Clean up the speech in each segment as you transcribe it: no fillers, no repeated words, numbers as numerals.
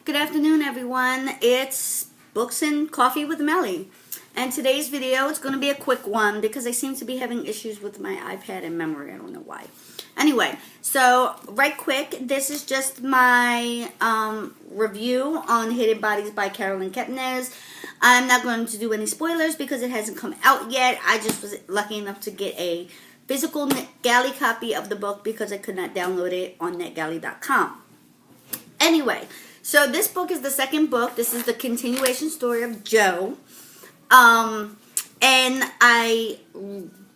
Good afternoon, everyone. It's Books and Coffee with Melly. And today's video is going to be a quick one because I seem to be having issues with my iPad and memory. I don't know why. Anyway, so right quick, this is just my review on Hidden Bodies by Caroline Kepnes. I'm not going to do any spoilers because it hasn't come out yet. I just was lucky enough to get a physical NetGalley copy of the book because I could not download it on netgalley.com. Anyway, so this book is the second book. This is the continuation story of Joe. And I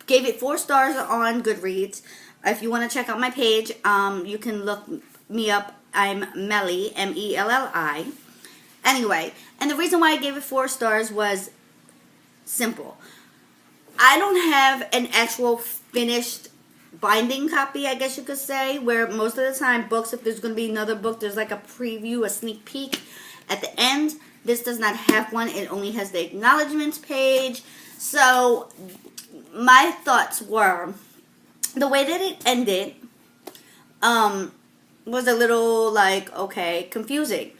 gave it 4 stars on Goodreads. If you want to check out my page, you can look me up. I'm Melly, M-E-L-L-I. Anyway, and the reason why I gave it 4 stars was simple. I don't have an actual finished binding copy, I guess you could say, where most of the time books, if there's going to be another book, there's like a preview, a sneak peek at the end. This does not have one. It only has the acknowledgments page. So my thoughts were, the way that it ended was a little like, okay, confusing.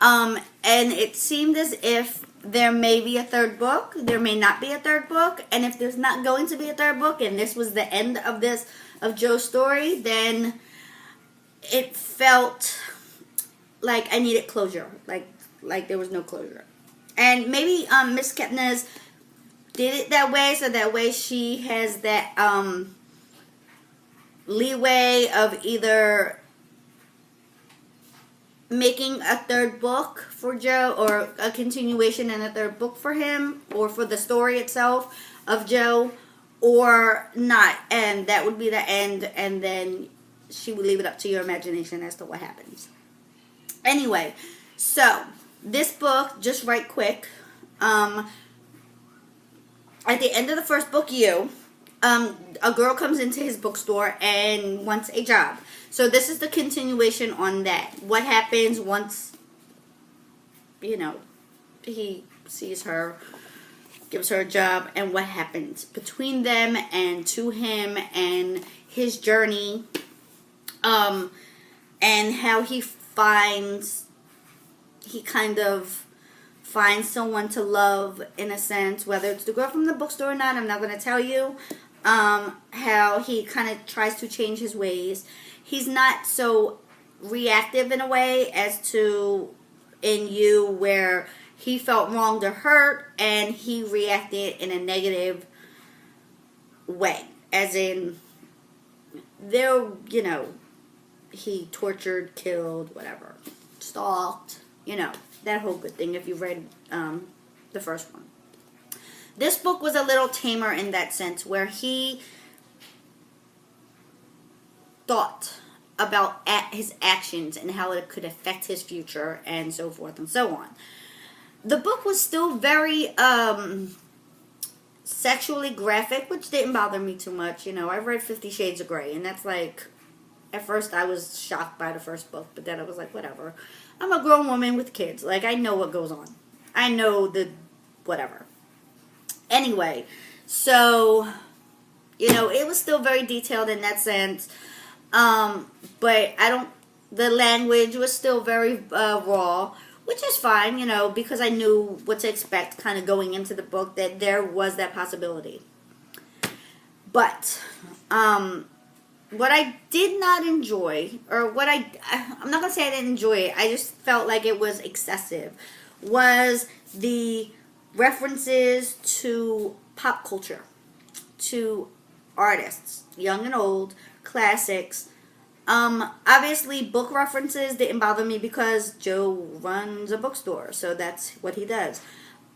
And it seemed as if there may be a third book, there may not be a third book, and if there's not going to be a third book, and this was the end of Joe's story, then it felt like I needed closure, like there was no closure. And maybe Miss Kepnes did it that way, so that way she has that leeway of either making a third book for Joe, or a continuation and a third book for him, or for the story itself of Joe, or not. And that would be the end, and then she would leave it up to your imagination as to what happens. Anyway, so this book, just right quick, at the end of the first book, a girl comes into his bookstore and wants a job. So this is the continuation on that. What happens once, he sees her, gives her a job, and what happens between them and to him and his journey, and how he kind of finds someone to love, in a sense, whether it's the girl from the bookstore or not, I'm not going to tell you. How he kind of tries to change his ways. He's not so reactive in a way as to in You, where he felt wronged or hurt and he reacted in a negative way. As in, he tortured, killed, whatever, stalked, that whole good thing if you read the first one. This book was a little tamer in that sense, where he thought about his actions and how it could affect his future and so forth and so on. The book was still very sexually graphic, which didn't bother me too much. I read 50 Shades of Grey, and that's like, at first I was shocked by the first book, but then I was like, whatever. I'm a grown woman with kids. Like, I know what goes on. I know the whatever. Anyway, so, it was still very detailed in that sense. But the language was still very raw, which is fine, because I knew what to expect kind of going into the book, that there was that possibility. But, what I did not enjoy, or I'm not going to say I didn't enjoy it, I just felt like it was excessive, was the references to pop culture, to artists, young and old, classics. Obviously, book references didn't bother me because Joe runs a bookstore, so that's what he does.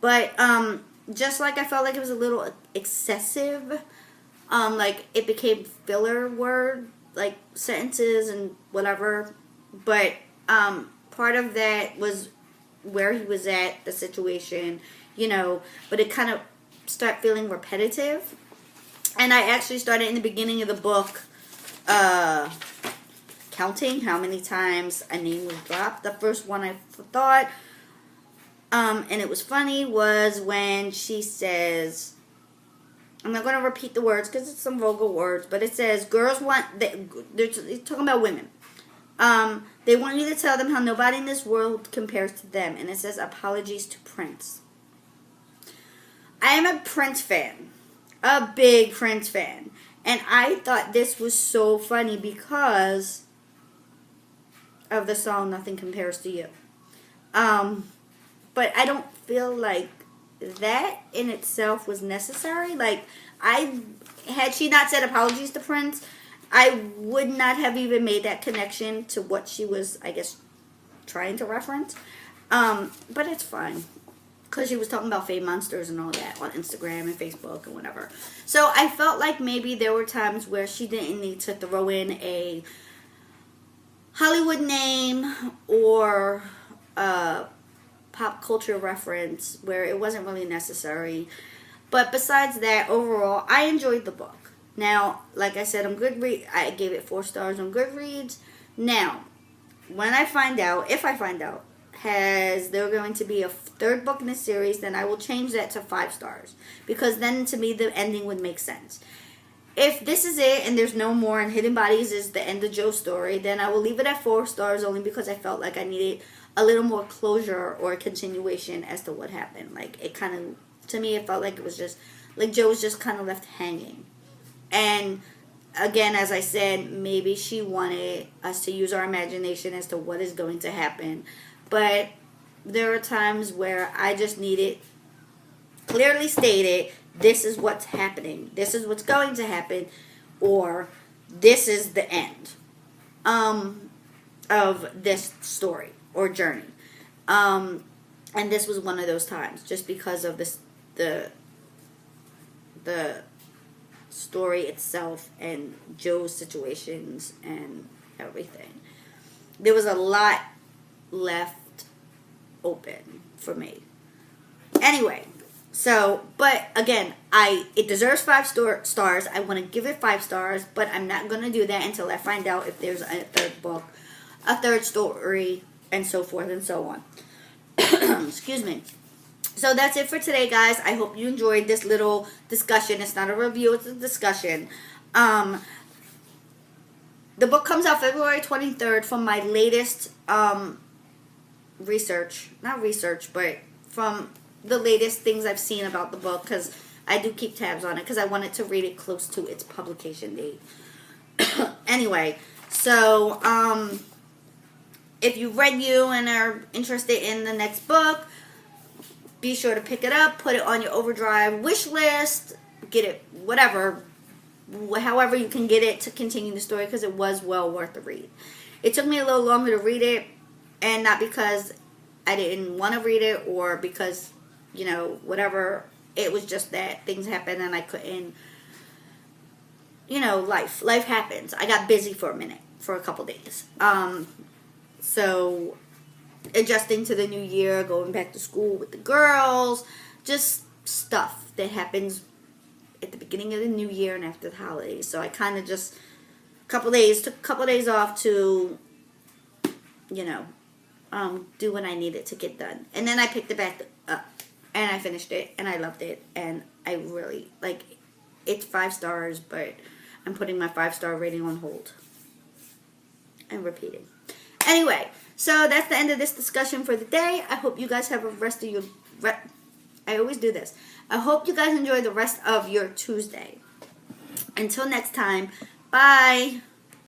But just like I felt like it was a little excessive, like it became filler word, like sentences and whatever. But part of that was where he was at, the situation, but it kind of started feeling repetitive. And I actually started in the beginning of the book counting how many times a name was dropped. The first one I thought, and it was funny, was when she says, I'm not going to repeat the words because it's some vulgar words, but it says, girls want, they're talking about women. They want you to tell them how nobody in this world compares to them. And it says, apologies to Prince. I am a Prince fan. A big Prince fan. And I thought this was so funny because of the song Nothing Compares to You. But I don't feel like that in itself was necessary. Like, had she not said apologies to Prince, I would not have even made that connection to what she was, I guess, trying to reference. But it's fine. Because she was talking about Fame Monsters and all that on Instagram and Facebook and whatever. So I felt like maybe there were times where she didn't need to throw in a Hollywood name or a pop culture reference where it wasn't really necessary. But besides that, overall, I enjoyed the book. Now, like I said, I gave it 4 stars on Goodreads. Now, when I find out, if I find out, there going to be a 3rd book in the series, then I will change that to 5 stars. Because then, to me, the ending would make sense. If this is it, and there's no more, and Hidden Bodies is the end of Joe's story, then I will leave it at 4 stars, only because I felt like I needed a little more closure or a continuation as to what happened. Like, it kind of, to me, it felt like it was just, like Joe was just kind of left hanging. And again, as I said, maybe she wanted us to use our imagination as to what is going to happen. But there are times where I just need it clearly stated, this is what's happening, this is what's going to happen, or this is the end of this story or journey. And this was one of those times, just because of the story itself and Joe's situations and everything. There was a lot left open for me. Anyway, so, but again, it deserves 5 stars. I want to give it 5 stars, but I'm not going to do that until I find out if there's a 3rd book, a 3rd story, and so forth and so on. Excuse me. So that's it for today, guys. I hope you enjoyed this little discussion. It's not a review, it's a discussion. The book comes out February 23rd from my latest research. Not research, but from the latest things I've seen about the book, because I do keep tabs on it because I wanted to read it close to its publication date. Anyway, so if you read You and are interested in the next book, be sure to pick it up, put it on your Overdrive wish list, get it, whatever, however you can get it to continue the story, because it was well worth the read. It took me a little longer to read it, and not because I didn't want to read it or because, whatever. It was just that things happened and I couldn't, life happens. I got busy for a couple days. So adjusting to the new year, going back to school with the girls, just stuff that happens at the beginning of the new year and after the holidays. So I kind of just took a couple days off to, do what I needed to get done. And then I picked it back up and I finished it and I loved it. And I really, it's 5 stars, but I'm putting my 5-star rating on hold. And repeating. Anyway, so that's the end of this discussion for the day. I hope you guys have a rest of your... I always do this. I hope you guys enjoy the rest of your Tuesday. Until next time, bye.